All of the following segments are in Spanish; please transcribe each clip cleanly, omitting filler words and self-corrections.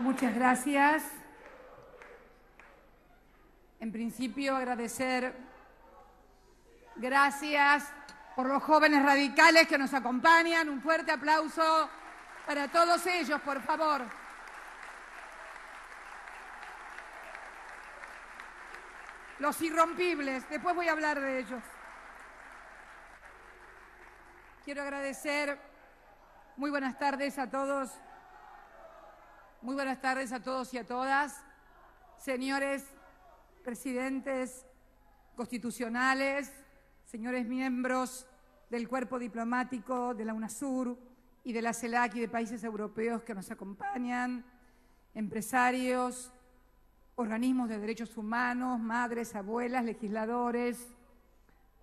Muchas gracias. En principio, agradecer, gracias por los jóvenes radicales que nos acompañan. Un fuerte aplauso para todos ellos, por favor. Los irrompibles, después voy a hablar de ellos. Quiero agradecer, muy buenas tardes a todos. Muy buenas tardes a todos y a todas, señores presidentes constitucionales, señores miembros del cuerpo diplomático de la UNASUR y de la CELAC y de países europeos que nos acompañan, empresarios, organismos de derechos humanos, madres, abuelas, legisladores,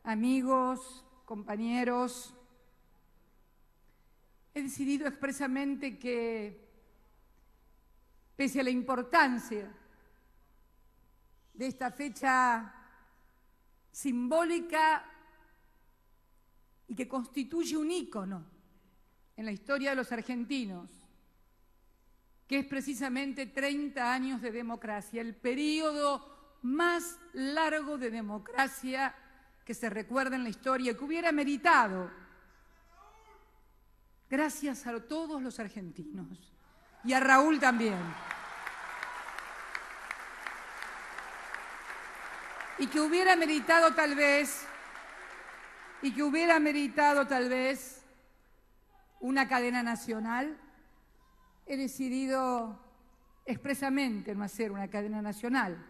amigos, compañeros. He decidido expresamente que, pese a la importancia de esta fecha simbólica y que constituye un ícono en la historia de los argentinos, que es precisamente 30 años de democracia, el periodo más largo de democracia que se recuerda en la historia, que hubiera meritado, gracias a todos los argentinos, y a Raúl también. Y que hubiera meritado tal vez, una cadena nacional. He decidido expresamente no hacer una cadena nacional.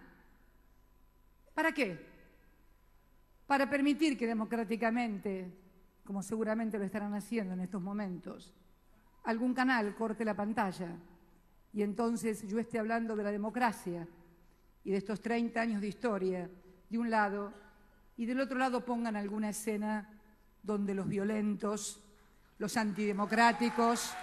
¿Para qué? Para permitir que democráticamente, como seguramente lo estarán haciendo en estos momentos, algún canal corte la pantalla y entonces yo esté hablando de la democracia y de estos 30 años de historia de un lado y del otro lado pongan alguna escena donde los violentos, los antidemocráticos,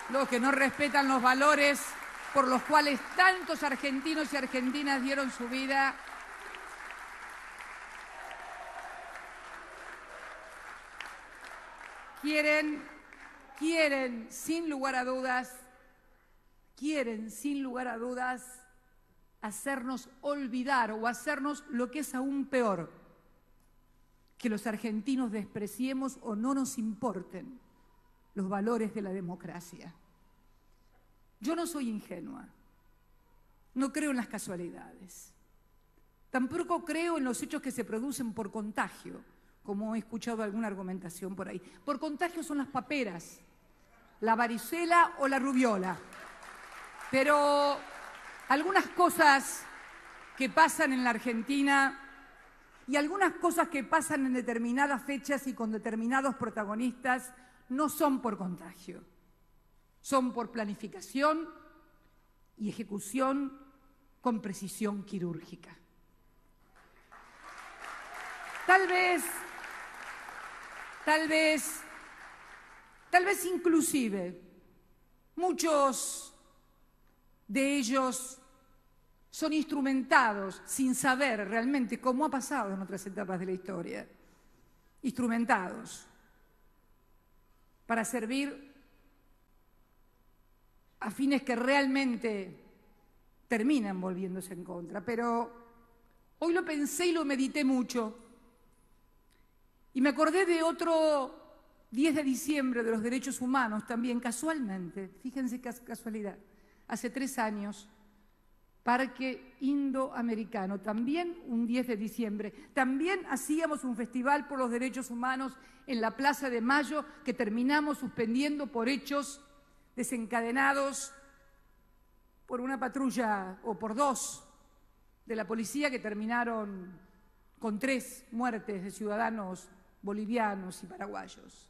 los que no respetan los valores por los cuales tantos argentinos y argentinas dieron su vida, quieren sin lugar a dudas hacernos olvidar o hacernos lo que es aún peor, que los argentinos despreciemos o no nos importen los valores de la democracia. Yo no soy ingenua, no creo en las casualidades, tampoco creo en los hechos que se producen por contagio, como he escuchado alguna argumentación por ahí. Por contagio son las paperas, la varicela o la rubiola. Pero algunas cosas que pasan en la Argentina y algunas cosas que pasan en determinadas fechas y con determinados protagonistas no son por contagio, son por planificación y ejecución con precisión quirúrgica. Tal vez inclusive muchos de ellos son instrumentados sin saber realmente, cómo ha pasado en otras etapas de la historia, instrumentados para servir a fines que realmente terminan volviéndose en contra. Pero hoy lo pensé y lo medité mucho y me acordé de otro 10 de diciembre de los derechos humanos también, casualmente, fíjense qué casualidad. Hace 3 años, Parque Indoamericano, también un 10 de diciembre. También hacíamos un festival por los derechos humanos en la Plaza de Mayo que terminamos suspendiendo por hechos desencadenados por una patrulla o por 2 de la policía que terminaron con 3 muertes de ciudadanos bolivianos y paraguayos.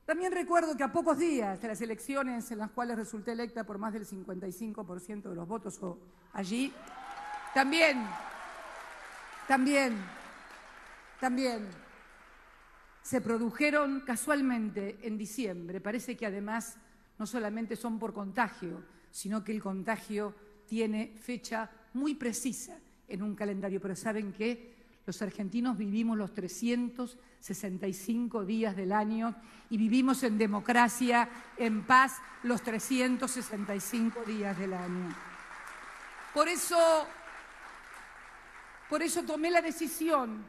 También recuerdo que a pocos días de las elecciones en las cuales resulté electa por más del 55% de los votos allí, también se produjeron casualmente en diciembre. Parece que además no solamente son por contagio, sino que el contagio tiene fecha muy precisa en un calendario. Pero ¿saben qué? Los argentinos vivimos los 365 días del año y vivimos en democracia, en paz, los 365 días del año. Por eso tomé la decisión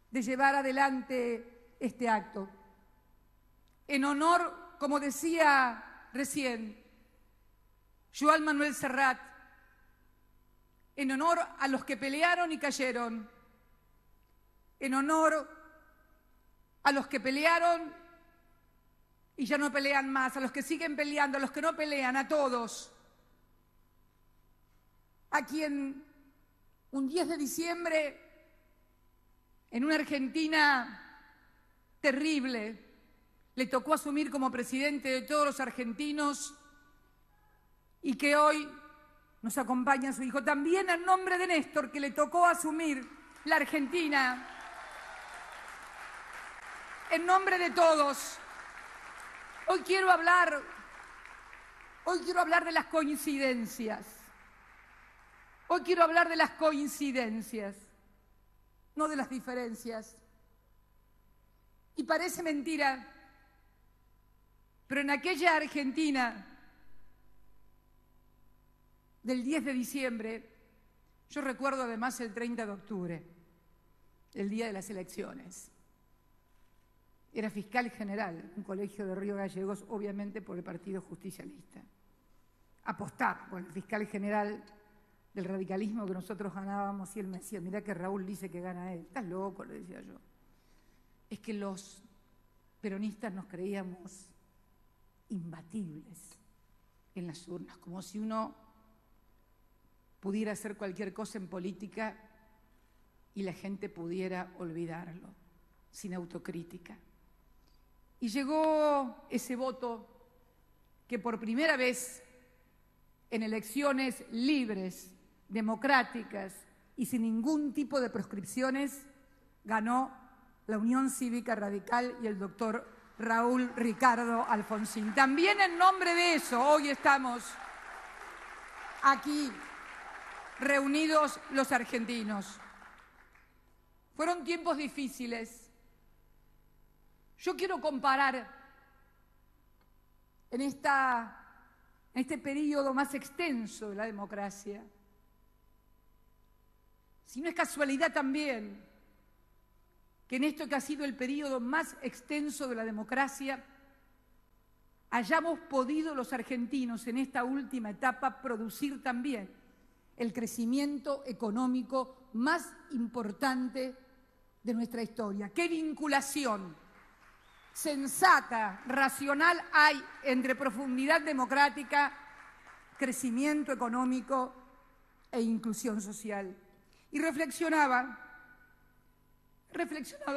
de llevar adelante este acto. En honor, como decía recién Joan Manuel Serrat, en honor a los que pelearon y cayeron, en honor a los que pelearon y ya no pelean más, a los que siguen peleando, a los que no pelean, a todos, a quien un 10 de diciembre, en una Argentina terrible, le tocó asumir como presidente de todos los argentinos y que hoy nos acompaña su hijo. También en nombre de Néstor, que le tocó asumir la Argentina, en nombre de todos, hoy quiero hablar de las coincidencias. Hoy quiero hablar de las coincidencias, no de las diferencias. Y parece mentira, pero en aquella Argentina del 10 de diciembre, yo recuerdo además el 30 de octubre, el día de las elecciones. Era fiscal general, un colegio de Río Gallegos, obviamente por el Partido Justicialista. Apostar con el fiscal general del radicalismo que nosotros ganábamos, y él me decía, mirá que Raúl dice que gana él. Estás loco, le decía yo. Es que los peronistas nos creíamos imbatibles en las urnas, como si uno pudiera hacer cualquier cosa en política y la gente pudiera olvidarlo, sin autocrítica. Y llegó ese voto que por primera vez en elecciones libres, democráticas y sin ningún tipo de proscripciones, ganó la Unión Cívica Radical y el doctor Raúl Ricardo Alfonsín. También en nombre de eso, hoy estamos aquí reunidos los argentinos. Fueron tiempos difíciles. Yo quiero comparar en este periodo más extenso de la democracia, si no es casualidad también, que en esto que ha sido el periodo más extenso de la democracia, hayamos podido los argentinos en esta última etapa producir también el crecimiento económico más importante de nuestra historia. ¿Qué vinculación sensata, racional hay entre profundidad democrática, crecimiento económico e inclusión social? Y he reflexionado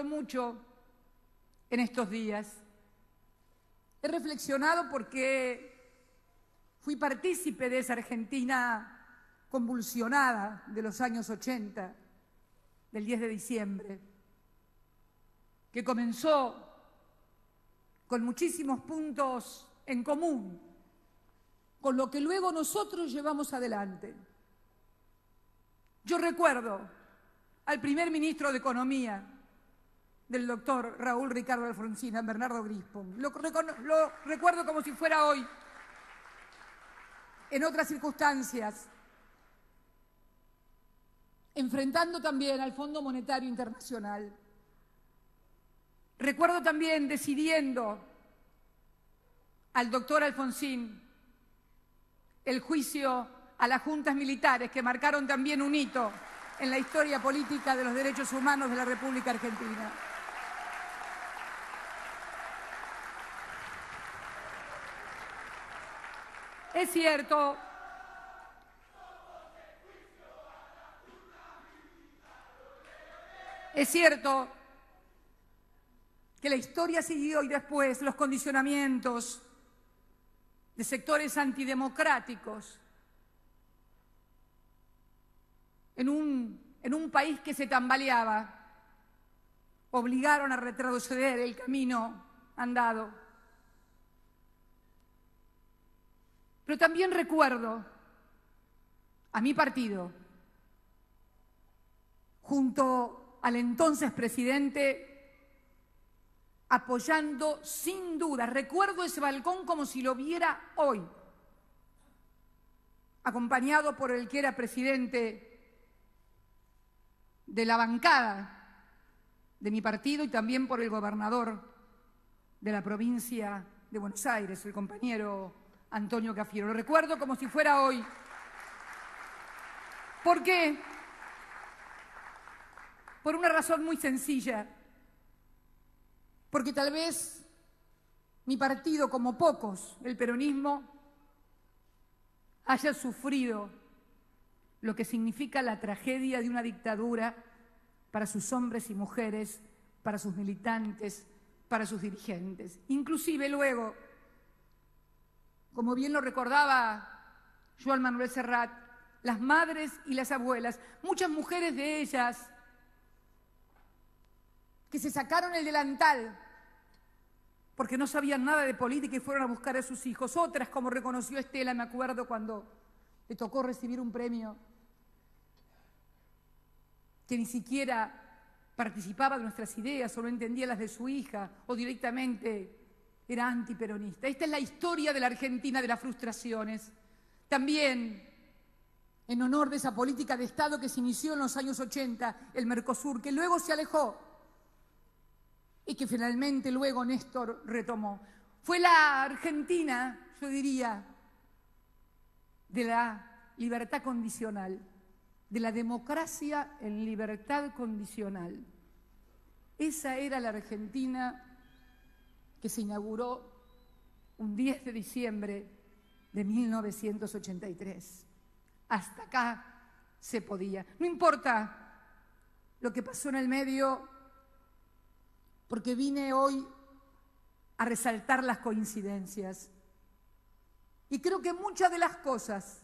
mucho en estos días. He reflexionado porque fui partícipe de esa Argentina convulsionada de los años 80, del 10 de diciembre, que comenzó con muchísimos puntos en común, con lo que luego nosotros llevamos adelante. Yo recuerdo al primer ministro de Economía del doctor Raúl Ricardo Alfonsín, a Bernardo Grispon. Lo recuerdo como si fuera hoy, en otras circunstancias, enfrentando también al Fondo Monetario Internacional. Recuerdo también decidiendo al doctor Alfonsín el juicio a las juntas militares que marcaron también un hito en la historia política de los derechos humanos de la República Argentina. Es cierto que la historia siguió y después los condicionamientos de sectores antidemocráticos en un país que se tambaleaba, obligaron a retroceder el camino andado. Pero también recuerdo a mi partido, junto al entonces presidente, apoyando sin duda, recuerdo ese balcón como si lo viera hoy, acompañado por el que era presidente de la bancada de mi partido y también por el gobernador de la provincia de Buenos Aires, el compañero Antonio Cafiero. Lo recuerdo como si fuera hoy. ¿Por qué? Por una razón muy sencilla. Porque tal vez mi partido, como pocos, el peronismo, haya sufrido lo que significa la tragedia de una dictadura para sus hombres y mujeres, para sus militantes, para sus dirigentes. Inclusive luego, como bien lo recordaba Joan Manuel Serrat, las madres y las abuelas, muchas mujeres de ellas que se sacaron el delantal porque no sabían nada de política y fueron a buscar a sus hijos. Otras, como reconoció Estela, me acuerdo cuando le tocó recibir un premio, que ni siquiera participaba de nuestras ideas o no entendía las de su hija o directamente era antiperonista. Esta es la historia de la Argentina de las frustraciones. También, en honor de esa política de Estado que se inició en los años 80, el Mercosur, que luego se alejó y que finalmente luego Néstor retomó. Fue la Argentina, yo diría, de la libertad condicional, de la democracia en libertad condicional. Esa era la Argentina que se inauguró un 10 de diciembre de 1983. Hasta acá se podía. No importa lo que pasó en el medio, porque vine hoy a resaltar las coincidencias. Y creo que muchas de las cosas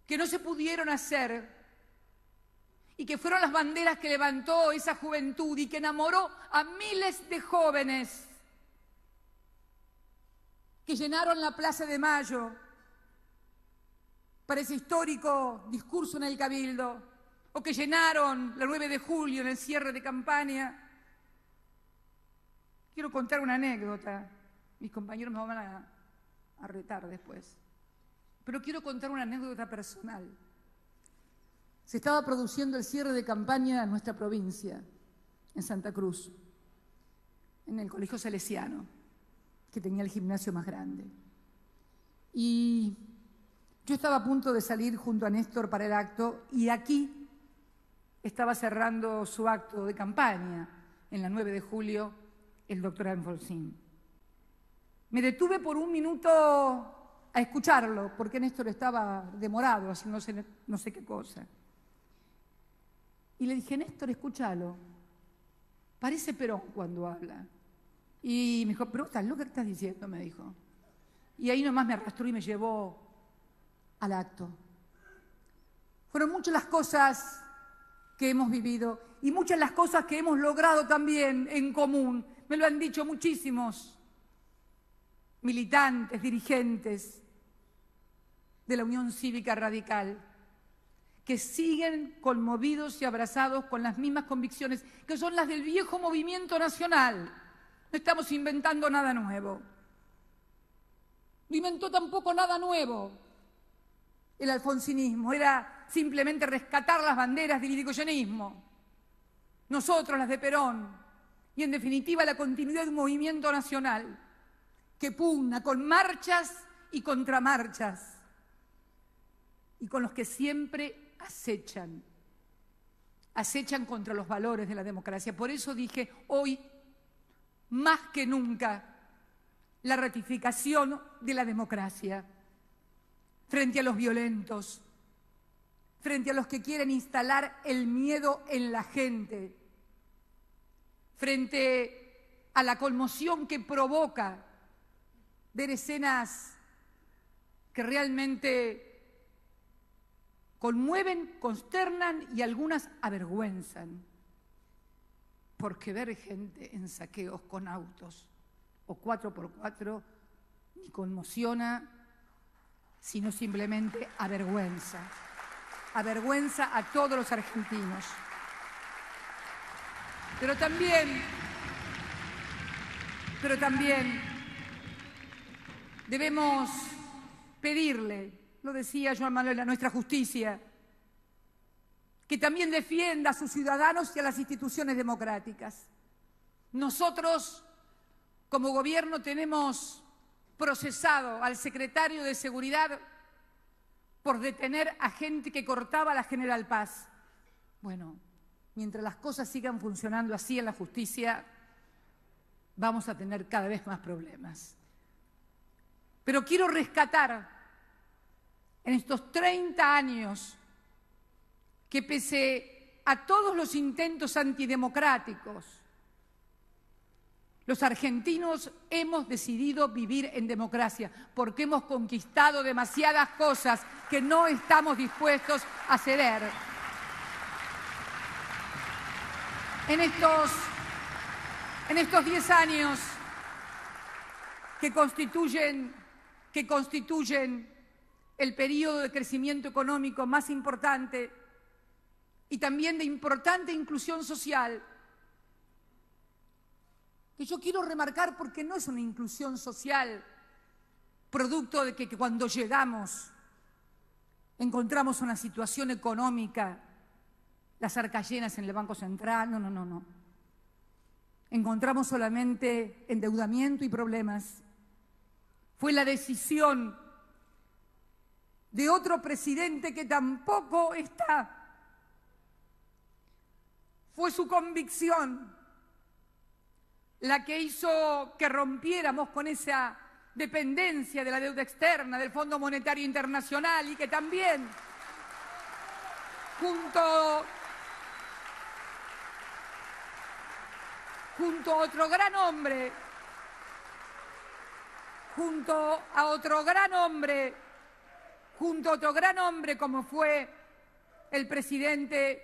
que no se pudieron hacer y que fueron las banderas que levantó esa juventud y que enamoró a miles de jóvenes que llenaron la Plaza de Mayo para ese histórico discurso en el Cabildo, o que llenaron la 9 de julio en el cierre de campaña. Quiero contar una anécdota. Mis compañeros me van a retar después. Pero quiero contar una anécdota personal. Se estaba produciendo el cierre de campaña en nuestra provincia, en Santa Cruz, en el Colegio Salesiano, que tenía el gimnasio más grande. Y yo estaba a punto de salir junto a Néstor para el acto, y aquí estaba cerrando su acto de campaña, en la 9 de julio, el doctor Alfonsín. Me detuve por un minuto a escucharlo, porque Néstor estaba demorado, haciendo no sé qué cosa. Y le dije, Néstor, escúchalo. Parece Perón cuando habla. Y me dijo, pero estás loca, ¿qué estás diciendo? Me dijo. Y ahí nomás me arrastró y me llevó al acto. Fueron muchas las cosas que hemos vivido y muchas las cosas que hemos logrado también en común. Me lo han dicho muchísimos militantes, dirigentes de la Unión Cívica Radical, que siguen conmovidos y abrazados con las mismas convicciones, que son las del viejo movimiento nacional. No estamos inventando nada nuevo. No inventó tampoco nada nuevo el alfonsinismo, era simplemente rescatar las banderas del irigoyenismo, nosotros las de Perón, y en definitiva la continuidad de un movimiento nacional que pugna con marchas y contramarchas, y con los que siempre acechan contra los valores de la democracia. Por eso dije, hoy, más que nunca, la ratificación de la democracia frente a los violentos, frente a los que quieren instalar el miedo en la gente, frente a la conmoción que provoca ver escenas que realmente conmueven, consternan y algunas avergüenzan, porque ver gente en saqueos con autos o 4x4 ni conmociona, sino simplemente avergüenza. Avergüenza a todos los argentinos. Pero también debemos pedirle, lo decía Joan Manuel, a nuestra justicia, que también defienda a sus ciudadanos y a las instituciones democráticas. Nosotros, como gobierno, tenemos procesado al secretario de Seguridad por detener a gente que cortaba la General Paz. Bueno, mientras las cosas sigan funcionando así en la justicia, vamos a tener cada vez más problemas. Pero quiero rescatar en estos 30 años que pese a todos los intentos antidemocráticos, los argentinos hemos decidido vivir en democracia porque hemos conquistado demasiadas cosas que no estamos dispuestos a ceder. En estos 10 años que constituyen el periodo de crecimiento económico más importante y también de importante inclusión social, que yo quiero remarcar porque no es una inclusión social producto de que cuando llegamos encontramos una situación económica, las arcas llenas en el Banco Central, no. Encontramos solamente endeudamiento y problemas. Fue la decisión de otro presidente que tampoco está. Fue su convicción la que hizo que rompiéramos con esa dependencia de la deuda externa, del Fondo Monetario Internacional, y que también, junto a otro gran hombre, como fue el presidente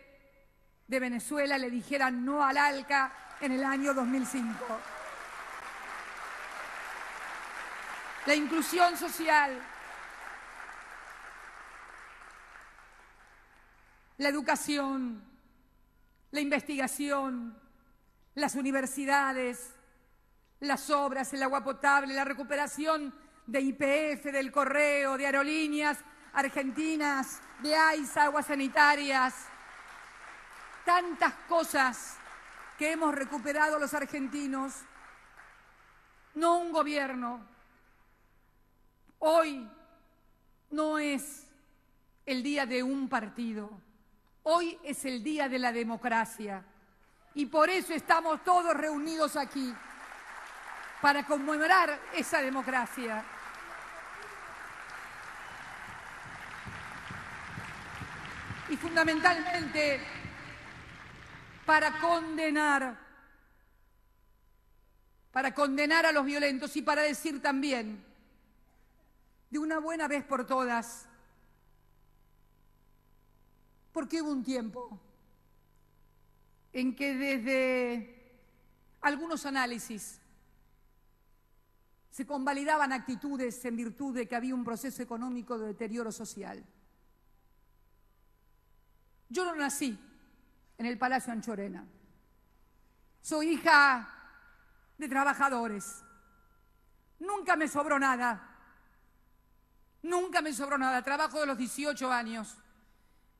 de Venezuela, le dijeran no al ALCA en el año 2005. La inclusión social, la educación, la investigación, las universidades, las obras, el agua potable, la recuperación de YPF, del correo, de aerolíneas argentinas, de AISA, aguas sanitarias, tantas cosas que hemos recuperado los argentinos, no un gobierno. Hoy no es el día de un partido, hoy es el día de la democracia y por eso estamos todos reunidos aquí, para conmemorar esa democracia. Y fundamentalmente para condenar a los violentos y para decir también, de una buena vez por todas, porque hubo un tiempo en que desde algunos análisis se convalidaban actitudes en virtud de que había un proceso económico de deterioro social. Yo no nací en el Palacio Anchorena. Soy hija de trabajadores. Nunca me sobró nada. Trabajo de los 18 años.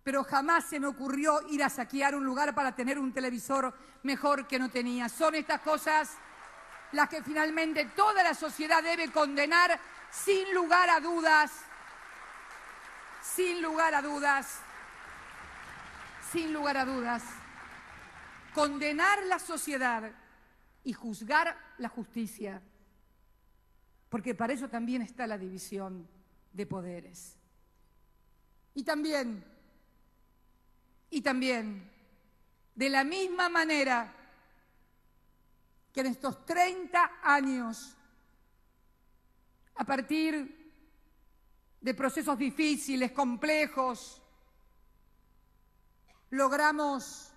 Pero jamás se me ocurrió ir a saquear un lugar para tener un televisor mejor que no tenía. Son estas cosas las que finalmente toda la sociedad debe condenar sin lugar a dudas. Condenar la sociedad y juzgar la justicia, porque para eso también está la división de poderes. Y también, de la misma manera que en estos 30 años, a partir de procesos difíciles, complejos, logramos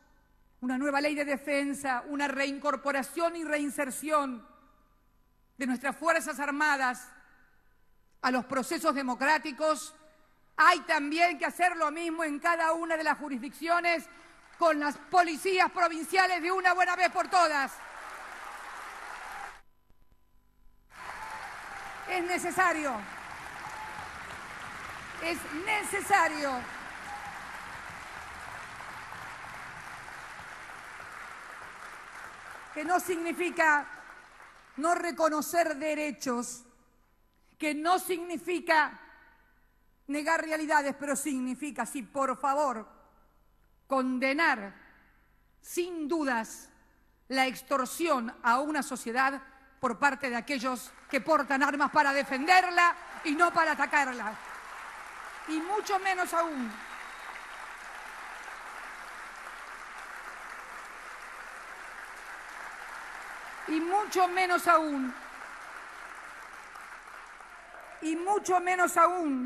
una nueva ley de defensa, una reincorporación y reinserción de nuestras Fuerzas Armadas a los procesos democráticos, hay también que hacer lo mismo en cada una de las jurisdicciones con las policías provinciales de una buena vez por todas. Es necesario que no significa no reconocer derechos, que no significa negar realidades, pero significa, sí, por favor, condenar sin dudas la extorsión a una sociedad por parte de aquellos que portan armas para defenderla y no para atacarla. Y mucho menos aún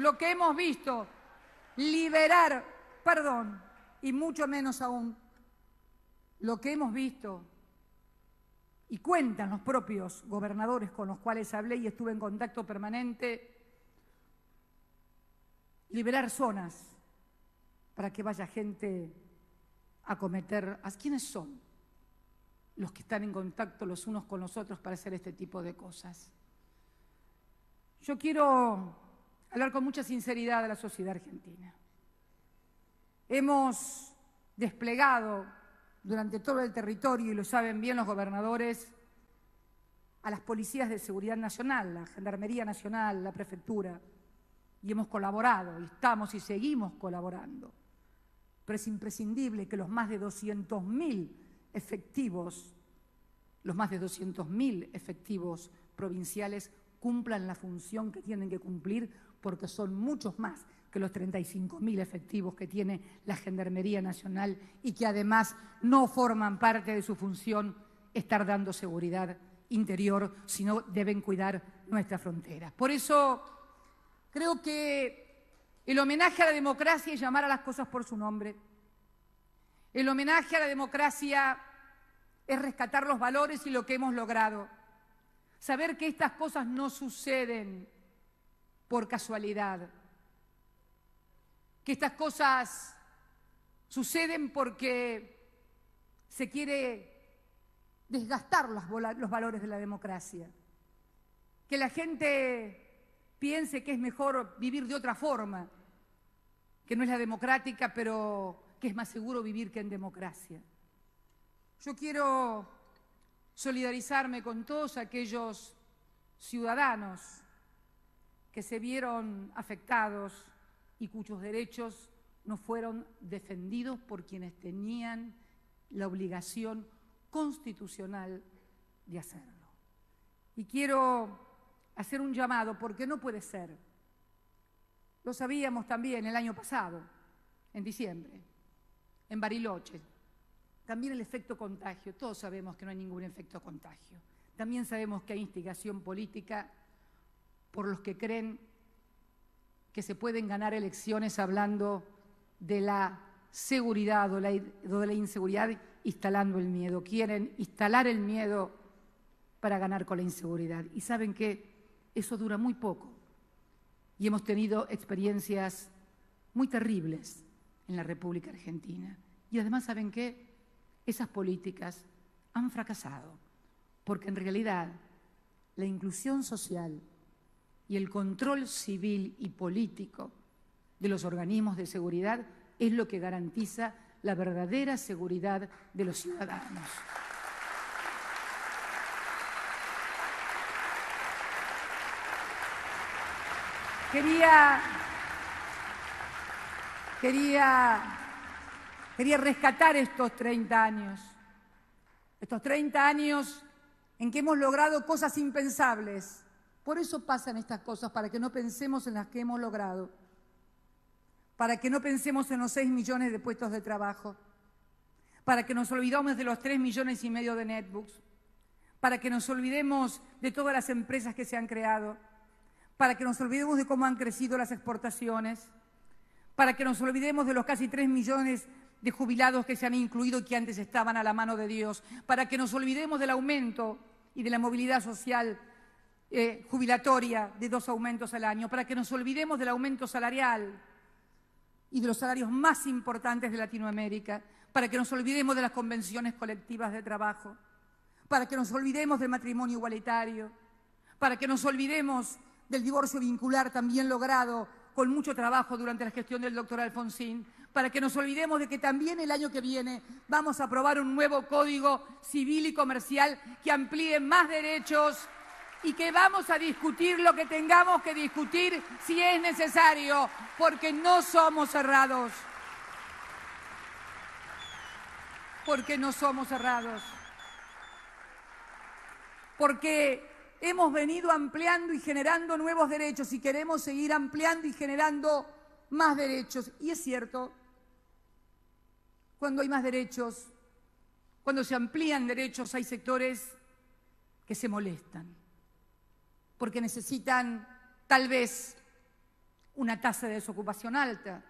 lo que hemos visto, y mucho menos aún lo que hemos visto y cuentan los propios gobernadores con los cuales hablé y estuve en contacto permanente, liberar zonas para que vaya gente a cometer. ¿Quiénes son los que están en contacto los unos con los otros para hacer este tipo de cosas? Yo quiero hablar con mucha sinceridad a la sociedad argentina. Hemos desplegado durante todo el territorio, y lo saben bien los gobernadores, a las policías de seguridad nacional, la Gendarmería Nacional, la Prefectura, y hemos colaborado, y estamos y seguimos colaborando. Pero es imprescindible que los más de 200.000 efectivos provinciales cumplan la función que tienen que cumplir, porque son muchos más que los 35.000 efectivos que tiene la Gendarmería Nacional y que además no forman parte de su función estar dando seguridad interior, sino deben cuidar nuestra frontera. Por eso creo que el homenaje a la democracia es llamar a las cosas por su nombre. El homenaje a la democracia es rescatar los valores y lo que hemos logrado. Saber que estas cosas no suceden por casualidad, que estas cosas suceden porque se quiere desgastar los valores de la democracia, que la gente piense que es mejor vivir de otra forma, que no es la democrática, pero que es más seguro vivir que en democracia. Yo quiero solidarizarme con todos aquellos ciudadanos que se vieron afectados y cuyos derechos no fueron defendidos por quienes tenían la obligación constitucional de hacerlo. Y quiero hacer un llamado, porque no puede ser. Lo sabíamos también el año pasado, en diciembre, en Bariloche. También el efecto contagio. Todos sabemos que no hay ningún efecto contagio. También sabemos que hay instigación política por los que creen que se pueden ganar elecciones hablando de la seguridad o de la inseguridad, instalando el miedo. Quieren instalar el miedo para ganar con la inseguridad. Y saben que eso dura muy poco. Y hemos tenido experiencias muy terribles en la República Argentina. Y además, ¿saben qué? Esas políticas han fracasado, porque en realidad la inclusión social y el control civil y político de los organismos de seguridad es lo que garantiza la verdadera seguridad de los ciudadanos. Quería rescatar estos 30 años en que hemos logrado cosas impensables. Por eso pasan estas cosas, para que no pensemos en las que hemos logrado, para que no pensemos en los 6 millones de puestos de trabajo, para que nos olvidemos de los 3,5 millones de netbooks, para que nos olvidemos de todas las empresas que se han creado, para que nos olvidemos de cómo han crecido las exportaciones, para que nos olvidemos de los casi 3 millones de jubilados que se han incluido y que antes estaban a la mano de Dios, para que nos olvidemos del aumento y de la movilidad social jubilatoria de 2 aumentos al año, para que nos olvidemos del aumento salarial y de los salarios más importantes de Latinoamérica, para que nos olvidemos de las convenciones colectivas de trabajo, para que nos olvidemos del matrimonio igualitario, para que nos olvidemos del divorcio vincular también logrado con mucho trabajo durante la gestión del doctor Alfonsín, para que nos olvidemos de que también el año que viene vamos a aprobar un nuevo Código Civil y Comercial que amplíe más derechos y que vamos a discutir lo que tengamos que discutir si es necesario, porque no somos cerrados. Porque no somos cerrados. Porque hemos venido ampliando y generando nuevos derechos y queremos seguir ampliando y generando más derechos. Y es cierto, cuando hay más derechos, cuando se amplían derechos, hay sectores que se molestan, porque necesitan tal vez una tasa de desocupación alta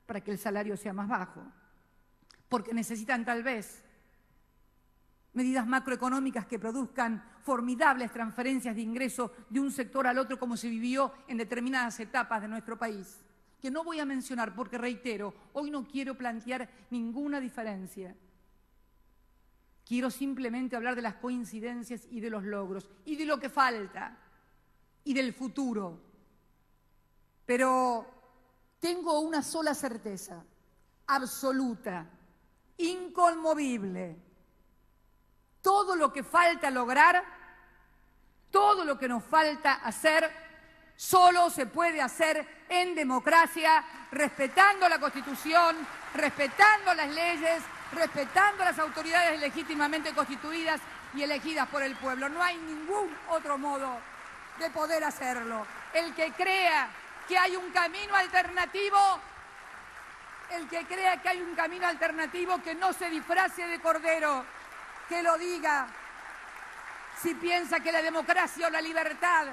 para que el salario sea más bajo, porque necesitan tal vez medidas macroeconómicas que produzcan formidables transferencias de ingreso de un sector al otro como se vivió en determinadas etapas de nuestro país, que no voy a mencionar porque, reitero, hoy no quiero plantear ninguna diferencia. Quiero simplemente hablar de las coincidencias y de los logros y de lo que falta y del futuro. Pero tengo una sola certeza, absoluta, inconmovible. Todo lo que falta lograr, todo lo que nos falta hacer, solo se puede hacer en democracia, respetando la Constitución, respetando las leyes, respetando las autoridades legítimamente constituidas y elegidas por el pueblo. No hay ningún otro modo de poder hacerlo. El que crea que hay un camino alternativo, que no se disfrace de cordero, que lo diga. Si piensa que la democracia o la libertad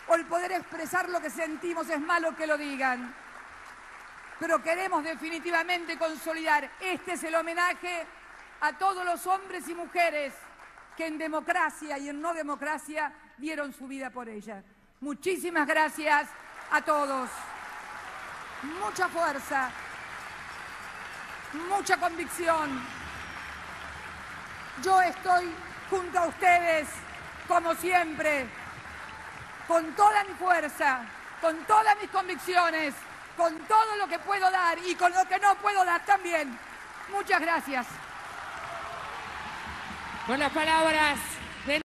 o el poder expresar lo que sentimos es malo, que lo digan. Pero queremos definitivamente consolidar. Este es el homenaje a todos los hombres y mujeres que en democracia y en no democracia dieron su vida por ella. Muchísimas gracias a todos. Mucha fuerza, mucha convicción. Yo estoy junto a ustedes, como siempre, con toda mi fuerza, con todas mis convicciones, con todo lo que puedo dar y con lo que no puedo dar también. Muchas gracias. Con las palabras